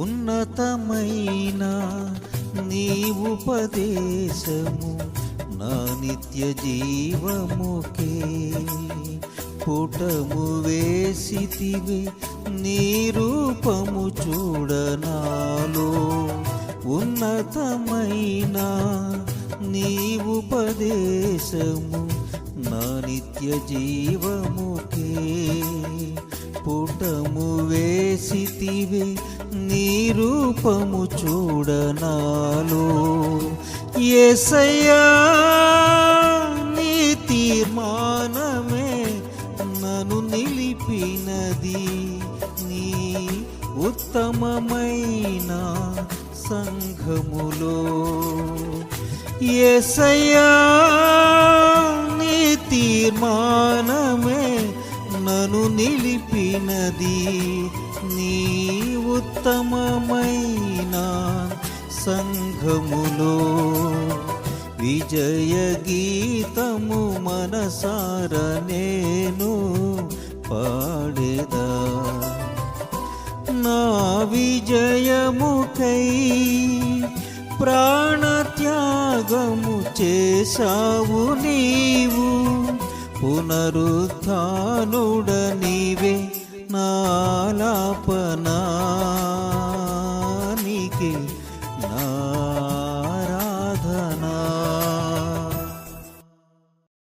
ఉన్నతమైన నీ ఉపదేశము నా నిత్య జీవముకే పుటము వేసితివి నీ రూపము చూడనాలో ఉన్నతమైన నీ ఉపదేశము నా నిత్య జీవముకే పుటము వేసితివి నీ రూపము చూడనాలో యేసయ్యా నీ తీర్మానమే నన్ను నిలిపినది నీ ఉత్తమమైన సంఘములో యేసయ్యా నీ తీర్మానమే నన్ను నిలిపినది నీ ఉత్తమమైన సంఘములో విజయ గీతము మనసార నేను పాడేదా నా విజయముకై ప్రాణత్యాగము చేశావు నీవు పునరుత్థానుడ నీవే నాలాపనా